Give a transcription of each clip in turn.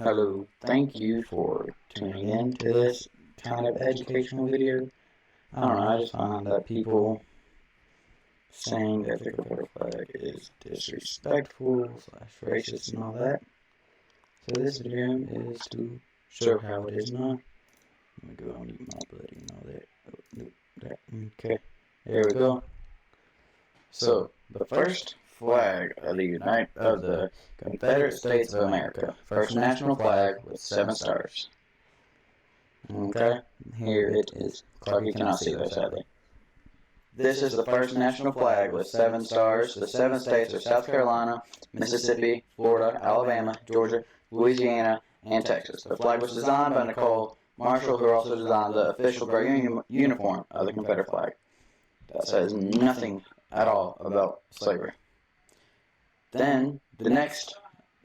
Hello, thank you for tuning in to this kind of educational video. I don't know, I just find that people saying that the Confederate flag is disrespectful / racist and all that. So this video is to show how it is not. Let me go and eat my buddy and all that. Okay, there we go. So the first flag of the Confederate States of America, first national flag with 7 stars. Okay, here it is. Clark, you cannot see those, sadly. This is the first national flag with 7 stars. The 7 states are South Carolina, Mississippi, Florida, Alabama, Georgia, Louisiana, and Texas. The flag was designed by Nicole Marshall, who also designed the official gray uniform of the Confederate flag. That says nothing at all about slavery. Then the next,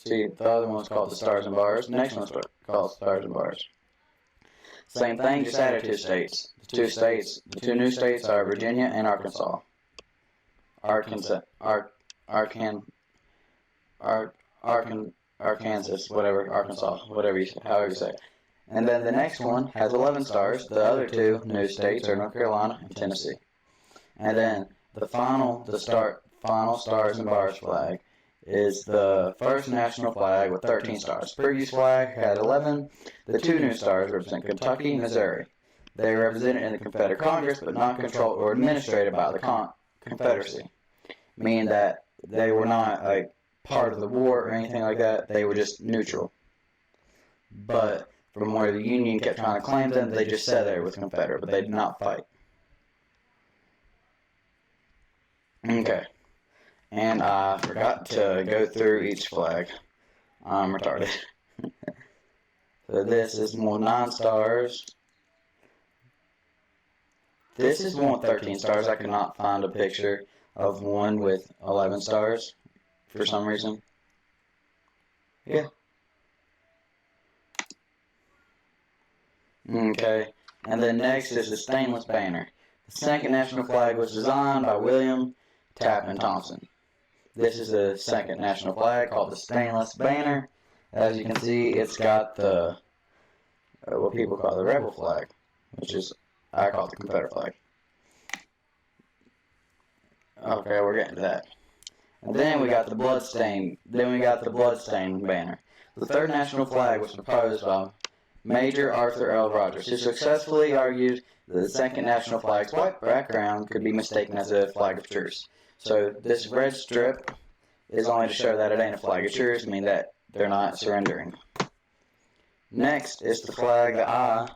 the other one was called the Stars and Bars. The next one's called Stars and Bars. Same thing, just added 2 states. The two new states are Virginia and Arkansas. Arkansas, however you say it. And then the next one has 11 stars. The other 2 new states are North Carolina and Tennessee. And then the final Stars and Bars flag is the first national flag with 13 stars. The previous flag had 11. The 2 new stars represent Kentucky and Missouri. They are represented in the Confederate Congress, but not controlled or administrated by the Confederacy, meaning that they were not like part of the war or anything like that. They were just neutral. But from where the Union kept trying to claim them, they just sat there with Confederate, but they did not fight. Okay. And I forgot to go through each flag. I'm retarded. So this is one with 9 stars. This is one with 13 stars. I could not find a picture of one with 11 stars for some reason. Yeah. Okay. And then next is the stainless banner. The second national flag was designed by William Tappan Thompson. This is the second national flag called the stainless banner. As you can see, it's got the what people call the rebel flag, which is I call it the Confederate flag. Okay, we're getting to that. And then we got the bloodstained. Banner. The third national flag was proposed by Major Arthur L. Rogers, who successfully argued that the second national flag's white background could be mistaken as a flag of truce. So this red strip is only to show that it ain't a flag of truce, meaning that they're not surrendering. Next is the flag that I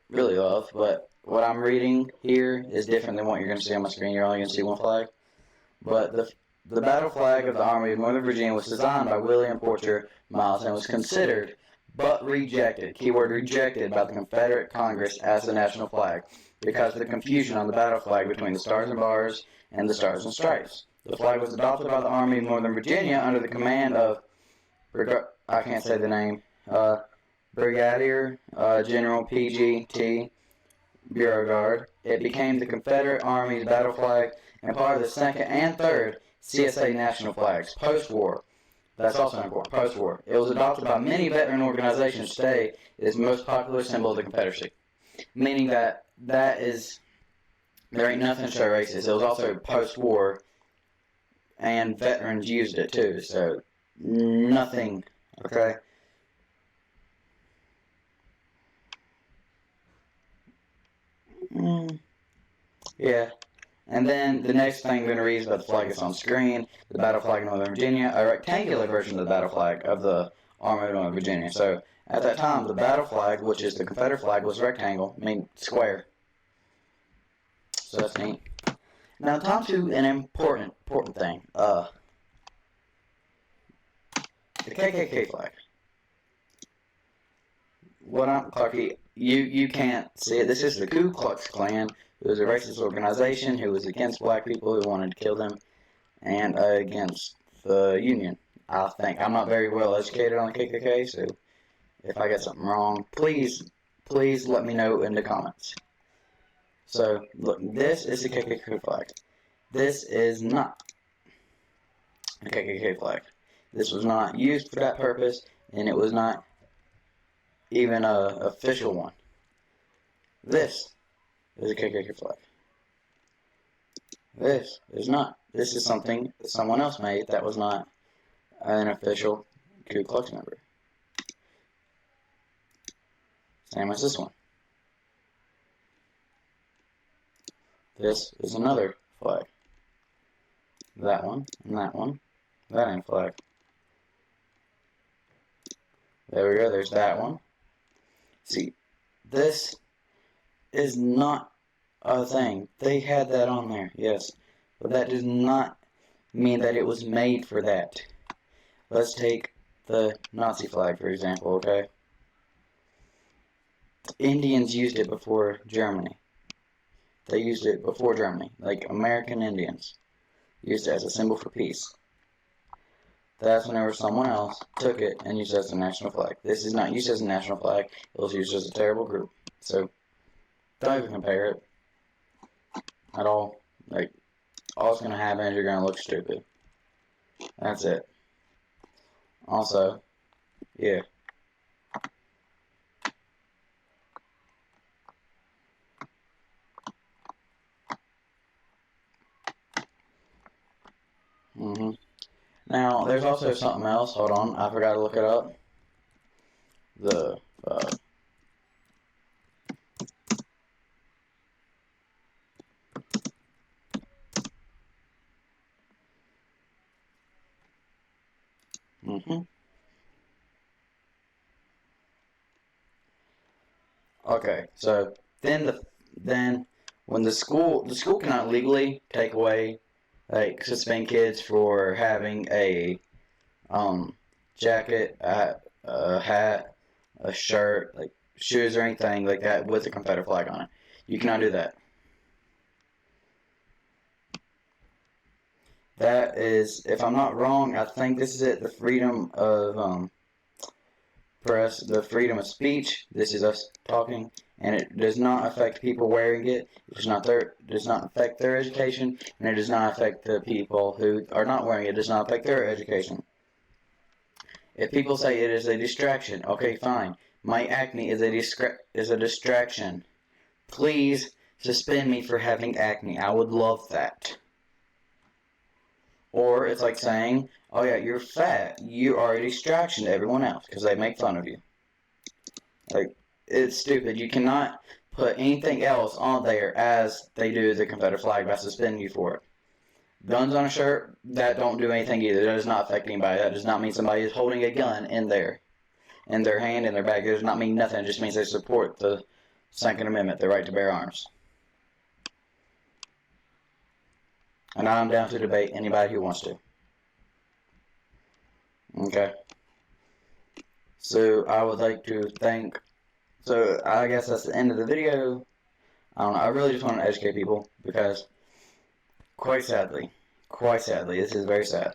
really love, but what I'm reading here is different than what you're going to see on my screen. You're only going to see one flag. But the battle flag of the Army of Northern Virginia was designed by William Porter Miles and was considered but rejected, keyword rejected, by the Confederate Congress as the national flag because of the confusion on the battle flag between the Stars and Bars and the Stars and Stripes. The flag was adopted by the Army of Northern Virginia under the command of, I can't say the name, Brigadier General P.G.T. Beauregard. It became the Confederate Army's battle flag and part of the 2nd and 3rd CSA national flags post-war. That's also important, post-war. It was adopted by many veteran organizations today. It is the most popular symbol of the Confederacy. Meaning that there ain't nothing to show racist. It was also post-war, and veterans used it too, so nothing, okay? Yeah. And then the next thing we're going to read is about the flag that's on screen, the battle flag of Northern Virginia, a rectangular version of the battle flag of the Army of Northern Virginia. So at that time, the battle flag, which is the Confederate flag, was rectangle, square. So that's neat. Now time to an important thing. The KKK flag. Clarky, you can't see it. This is the Ku Klux Klan. It was a racist organization who was against black people who wanted to kill them and against the Union. I think I'm not very well educated on the KKK, so if I get something wrong, please let me know in the comments. So, look, this is the KKK flag. This is not a KKK flag. This was not used for that purpose. and it was not even a official one. This is a KKK flag. This is not. This is something that someone else made that was not an official Ku Klux member. Same as this one. This is another flag. That one and that one. That ain't a flag. There we go, there's that one. See, this is not a thing. They had that on there, yes. But that does not mean that it was made for that. Let's take the Nazi flag, for example, okay? Indians used it before Germany. They used it before Germany. Like American Indians used it as a symbol for peace. That's whenever someone else took it and used it as a national flag. This is not used as a national flag. It was used as a terrible group. So, don't even compare it at all. Like, all that's going to happen is you're going to look stupid. That's it. Also, yeah. Now, there's also something else. Hold on, I forgot to look it up. The Okay, so then when the school cannot legally take away, like, suspend kids for having a jacket, a hat, a shirt, like shoes or anything like that with a Confederate flag on it. You cannot do that. That is, if I'm not wrong, I think this is it, the freedom of press, the freedom of speech. This is us talking, and it does not affect people wearing it. It does not affect their education, and it does not affect the people who are not wearing it. It does not affect their education. If people say it is a distraction, okay, fine. My acne is a distraction. Please suspend me for having acne. I would love that. Or it's like saying, oh yeah, you're fat. You are a distraction to everyone else because they make fun of you. Like, it's stupid. You cannot put anything else on there as they do the Confederate flag by suspending you for it. Guns on a shirt, that don't do anything either. That does not affect anybody. That does not mean somebody is holding a gun in their hand, in their bag. It does not mean nothing. It just means they support the Second Amendment, the right to bear arms. And I'm down to debate anybody who wants to. Okay. So I would like to thank. So I guess that's the end of the video. I don't know. I really just want to educate people because, quite sadly, this is very sad.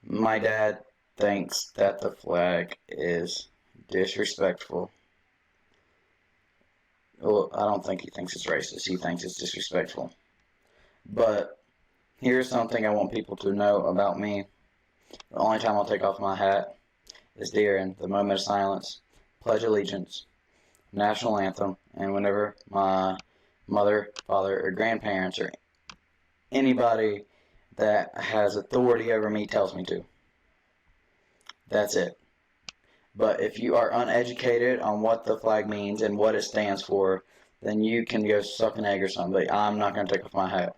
My dad thinks that the flag is disrespectful. Well, I don't think he thinks it's racist. He thinks it's disrespectful. But here's something I want people to know about me. The only time I'll take off my hat is during the moment of silence, pledge allegiance, national anthem, and whenever my mother, father, or grandparents or anybody that has authority over me tells me to. That's it. But if you are uneducated on what the flag means and what it stands for, then you can go suck an egg or something. But I'm not going to take off my hat.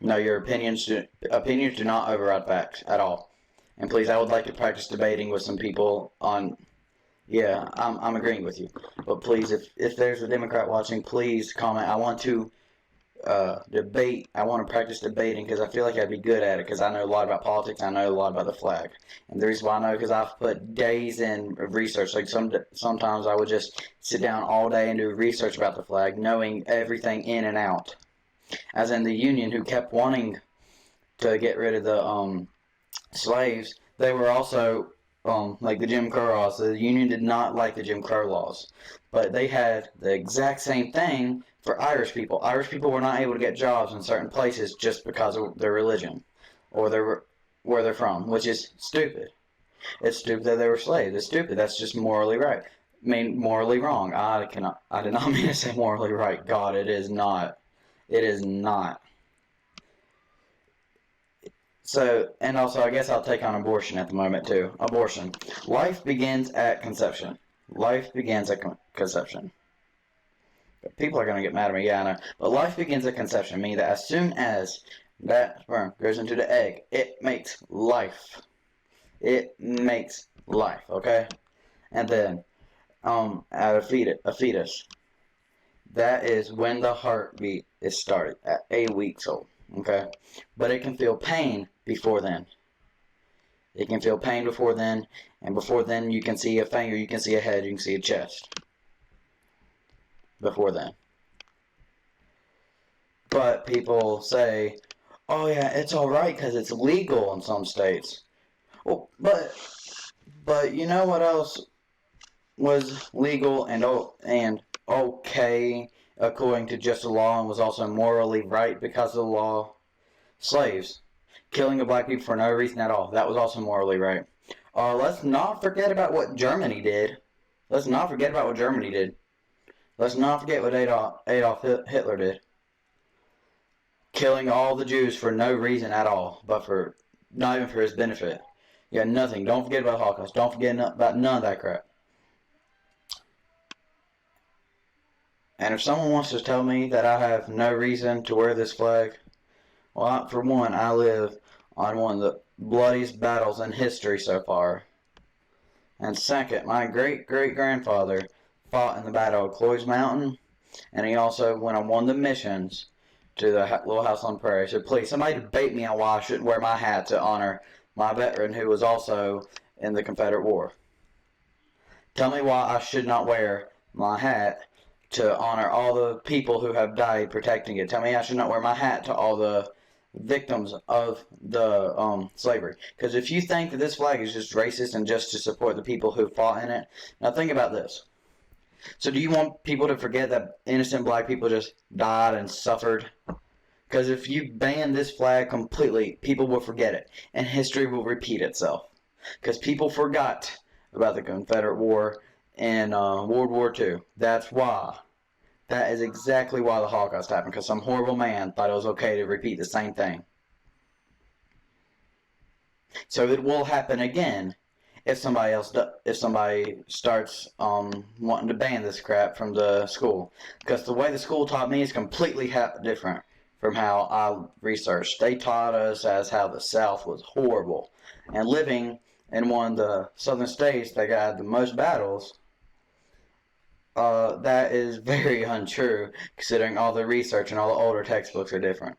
No, your opinions do not override facts at all. And please, I would like to practice debating with some people on. Yeah, I'm agreeing with you. But please, if there's a Democrat watching, please comment. I want to debate. I want to practice debating because I feel like I'd be good at it because I know a lot about politics. I know a lot about the flag. And the reason why I know because I've put days in research. Like sometimes I would just sit down all day and do research about the flag, knowing everything in and out. As in the Union, who kept wanting to get rid of the slaves, they were also like the Jim Crow laws. The Union did not like the Jim Crow laws, but they had the exact same thing, for Irish people. Irish people were not able to get jobs in certain places just because of their religion or where they're from, which is stupid. It's stupid that they were slaves. It's stupid. That's just morally right. I mean, morally wrong. I did not mean to say morally right. God, it is not. It is not. So, and also, I guess I'll take on abortion at the moment too. Abortion. Life begins at conception. Life begins at conception. People are going to get mad at me, yeah, I know. But life begins at conception, meaning that as soon as that sperm goes into the egg, it makes life. It makes life, okay? And then, at a fetus, that is when the heartbeat is started, at 8 weeks old, okay? But it can feel pain before then. It can feel pain before then, and before then you can see a finger, you can see a head, you can see a chest. Before then. But people say, oh yeah, it's alright because it's legal in some states. Well, but you know what else was legal and okay according to just the law and was also morally right because of the law? Slaves. Killing of black people for no reason at all. That was also morally right. Let's not forget about what Germany did. Let's not forget about what Germany did. Let's not forget what Adolf Hitler did. Killing all the Jews for no reason at all, but for not even for his benefit. Yeah, nothing. Don't forget about the Holocaust. Don't forget about none of that crap. And if someone wants to tell me that I have no reason to wear this flag, well, for one, I live on one of the bloodiest battles in history so far. And second, my great-great-grandfather fought in the Battle of Cloyes Mountain, and he also went on one of the missions to the Little House on the Prairie. So please, somebody debate me on why I shouldn't wear my hat to honor my veteran who was also in the Confederate War. Tell me why I should not wear my hat to honor all the people who have died protecting it. Tell me I should not wear my hat to all the victims of the slavery. Because if you think that this flag is just racist and just to support the people who fought in it, now think about this. So do you want people to forget that innocent black people just died and suffered? Because if you ban this flag completely, people will forget it. And history will repeat itself. Because people forgot about the Confederate War and World War II. That's why. That is exactly why the Holocaust happened. Because some horrible man thought it was okay to repeat the same thing. So it will happen again if somebody starts wanting to ban this crap from the school. Because the way the school taught me is completely different from how I researched. They taught us as how the South was horrible. And living in one of the southern states that got the most battles, that is very untrue, considering all the research and all the older textbooks are different.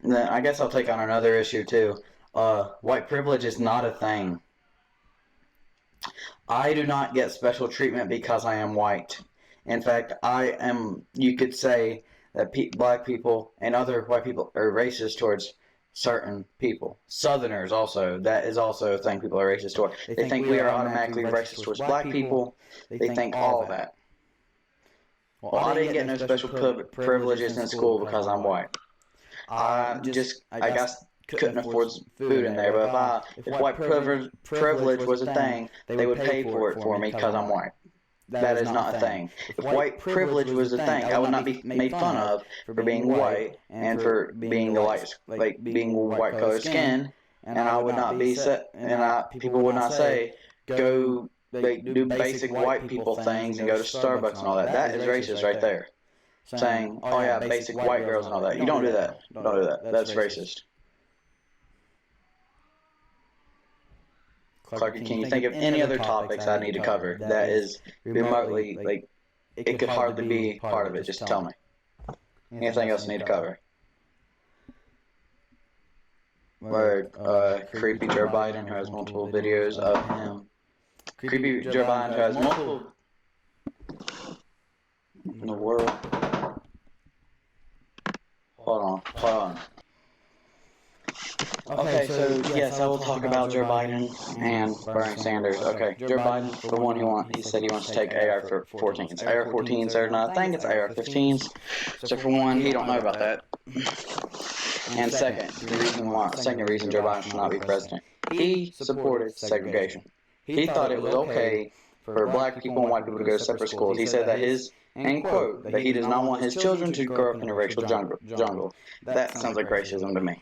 And then I guess I'll take on another issue too. White privilege is not a thing. I do not get special treatment because I am white. In fact, you could say that black people and other white people are racist towards certain people. Southerners also, that is also a thing people are racist toward. They think we are automatically racist towards black people. They think all of that. Well, I didn't get no special privileges in school because I'm white. I guess couldn't afford food in there, but if white privilege was a thing, they would pay for it for me because I'm white. That is not a thing. If white privilege was a thing, I would not be made fun of for being white and for being being white colored skin, and I would not be people would not say go do basic white people things and go to Starbucks and all that. That is racist right there. Saying, oh yeah, basic white girls and all that. You don't do that. Don't do that. That's racist. Clark, can you think of any other topics I need to cover that is remotely, it could hardly be part of it? Just tell me. Anything else I need to cover? Where creepy Joe Biden, who has multiple videos of him. Creepy Joe Biden, who has multiple in the world. Hold on. Okay, so yes, I will talk about Joe Biden and Bernie Sanders. Okay, Joe Biden, for one, he said he wants to take AR-14s. AR-14s are not a thing, it's AR-15s. So for one, he don't know about that. And second reason Joe Biden should not be president. He supported segregation. He thought it was okay for black people and white people to go to separate schools. He said that and quote, that he does not want his children to grow up in a racial jungle. That sounds like racism to me.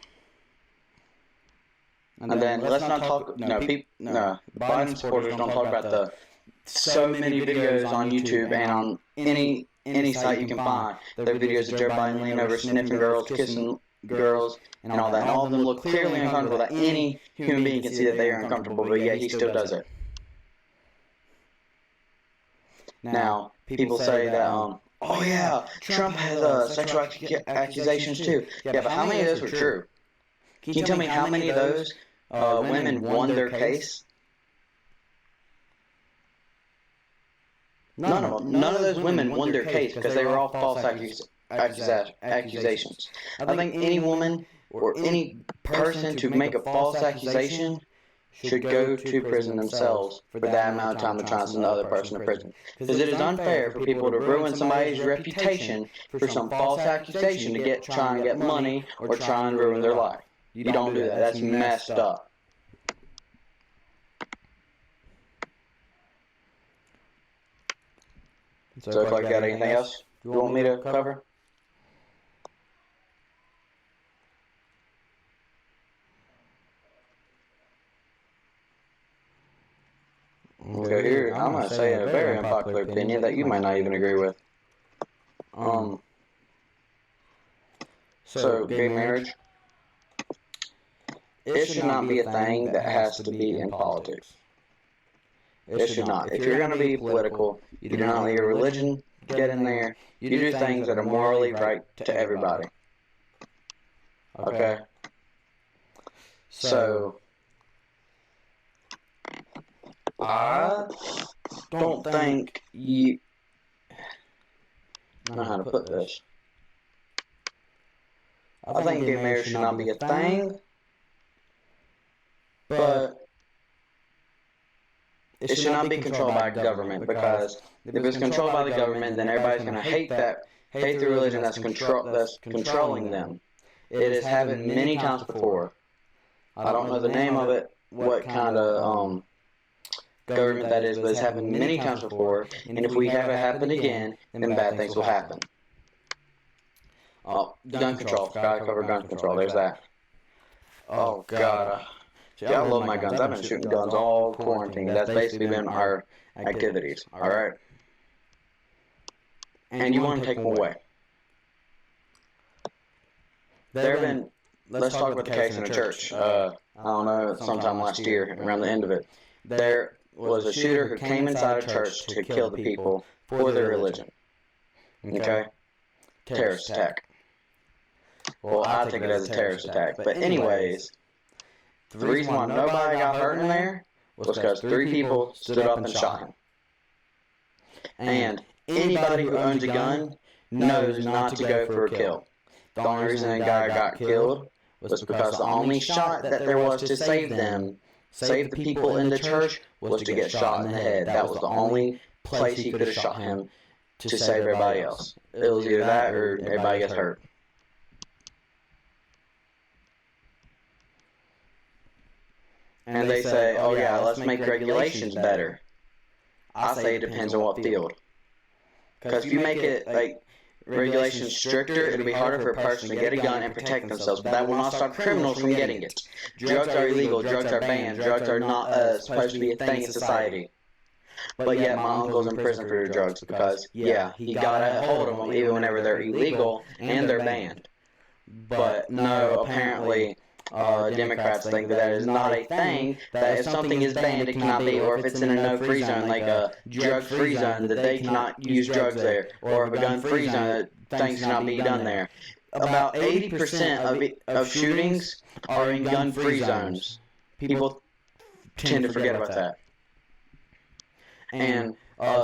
And then let's not talk. Biden supporters don't talk about the so many videos on YouTube and on any site you can find. There are videos of Joe Biden leaning over, sniffing girls, kissing girls, and all that. And all of them look clearly uncomfortable. That any human being can see that they are uncomfortable, but yet he still does it. Now, people say that, oh yeah, Trump has sexual accusations too. Yeah, but how many of those were true? Can you tell me how many of those women won their case? None of them. None of those women won their case because they were all false accusations. I think any woman or any person to make a false accusation should go to prison themselves for that amount of time to try and send the other person to prison. Because it is unfair for people to ruin somebody's reputation for some false accusation to try and get money or try and ruin their life. You don't do that. That's messed up. So if I got anything else you want me to cover? Okay, here, I'm going to say a very unpopular opinion that you might not even agree with. So, gay marriage, it should not be a thing that has to be in politics. It should not. If you're going to be political, you do not let your religion get in there. You do things that are morally right to everybody. Okay? So, I don't think you know how to put this. I think gay marriage should not be a thing, but it should not be controlled by government, because if it's controlled by the government, then everybody's going to hate the religion that's controlling them. It has happened many times before. I don't know the name of it, what kind of government that is, but it's happened many times before, and if we have it happen again, then bad things will happen. Gun control. Gotta cover gun control. There's that. Oh, God. See, I love my guns. I've been shooting guns all quarantine. That's basically been our activities. Alright? And you want to take them away. There have been... Let's talk about the case in the church. I don't know, sometime last year, around the end of it. There was a shooter who came inside a church to kill the people for their religion. Okay? Terrorist attack. Well, I take it as a terrorist attack. But anyways, the reason why nobody got hurt in there was because 3 people stood up and shot him. And anybody who owns a gun knows not to go for a kill. The only reason that guy got killed was because the only shot that there was to save the people in the church, was to get shot in the head. That was the only place he could have shot him to save everybody else. It was either that or everybody gets hurt. And they say, oh yeah, let's make regulations better. I say it depends on what field. Because if you make it, like, regulations stricter, it'll be harder for a person to get a gun and protect themselves. But that will not stop criminals from getting it. Drugs are illegal, drugs are banned, drugs are not supposed to be a thing in society. But yet my uncle's in prison for drugs because, yeah, he got a hold of them even whenever they're illegal and they're banned. But no, apparently... Democrats think that is not a thing, that if something is banned, it cannot be, or if it's in a no-free zone, like a drug-free zone, that they cannot use drugs there, or a gun-free zone, that things cannot be done there. About 80% of shootings are in gun-free zones. People tend to forget about that. And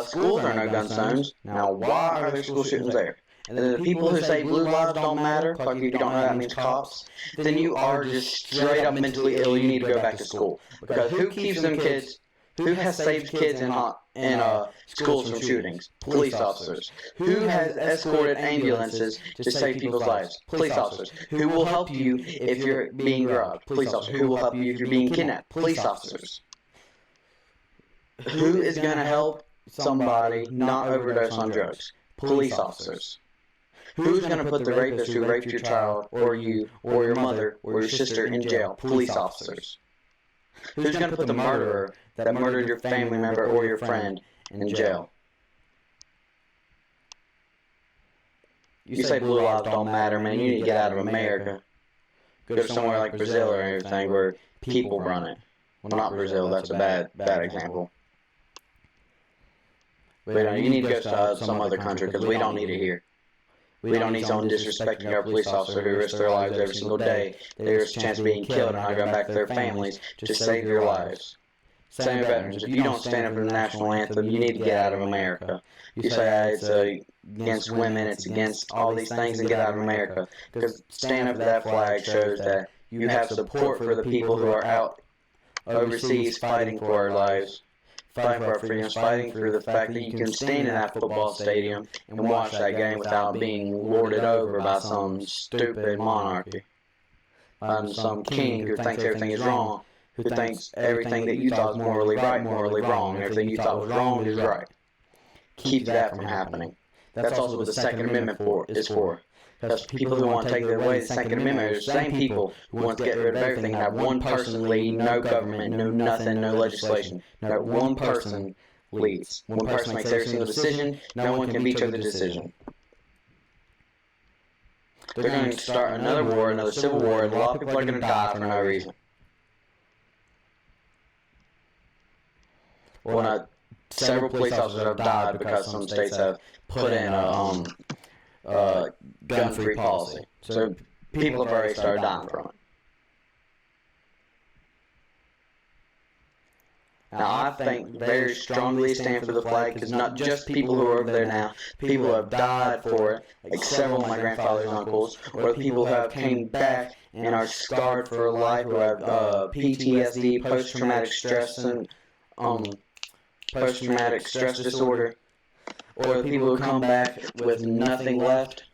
schools are no gun zones. Now, why are there school shootings there? And then the people who say blue lives don't matter, like if you don't know that means cops, then you are just straight up mentally ill. You need to go back to school. Because who keeps them kids? Who has saved kids in schools from shootings? Police officers. Who has escorted ambulances to save people's lives? Police officers. Who will help you if you're being robbed? Police officers. Who will help you if you're being kidnapped? Police officers. Who is going to help somebody not overdose on drugs? Police officers. Who's going to put the rapist who raped your child, or you, or your mother, or your sister in jail? Police officers. Who's going to put the murderer that murdered your family member or your friend in jail? You say blue lives don't matter, man. You need to get out of America. Go to somewhere like Brazil or anything where people run it. Well, not Brazil. That's a bad example. But you need to go to some other country because we don't need it here. We don't need someone disrespecting our police officer who risks their lives every single day. They risk a chance of being killed and not going back to their families to save their lives. Same with veterans. If you don't stand up for the national anthem, you need to get out of America. You say it's against women, it's against all these things, and get out of America. Because standing up for that flag shows that you have support for the people who are out overseas fighting for our lives, fighting for our freedoms, fighting for the fact that you can stand in that football stadium and watch that game without being lorded over by some stupid monarchy, by some king who thinks everything is wrong, who thinks everything that you thought was morally right, morally wrong, and everything you thought was wrong is right. Keep that from happening. That's also what the Second Amendment is for. Because people who want to take away the Second Amendment are the same people who want to get rid of everything and have one person lead, no government, no nothing, no legislation. No, one person leads. One person makes every single decision. No one can veto the decision. They're going to start another war, another civil war, and a lot of people are going to die for no reason. Well, several police officers have died because some states have put in a gun-free policy. So people have already started dying from it. Now, I think very strongly stand for the flag because not just people who are over there now, people who have died for it, like several of my grandfather's uncles, or people who have came back and are scarred for life, who have PTSD, post-traumatic stress, and post-traumatic stress disorder, or the people who come back with nothing left,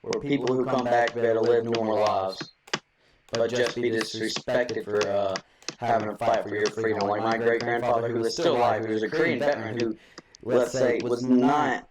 or people who come back to be able to live normal lives, but just be disrespected for having to fight for your freedom. Like my great-grandfather, who is still alive, who was a Korean veteran, who, let's say, was not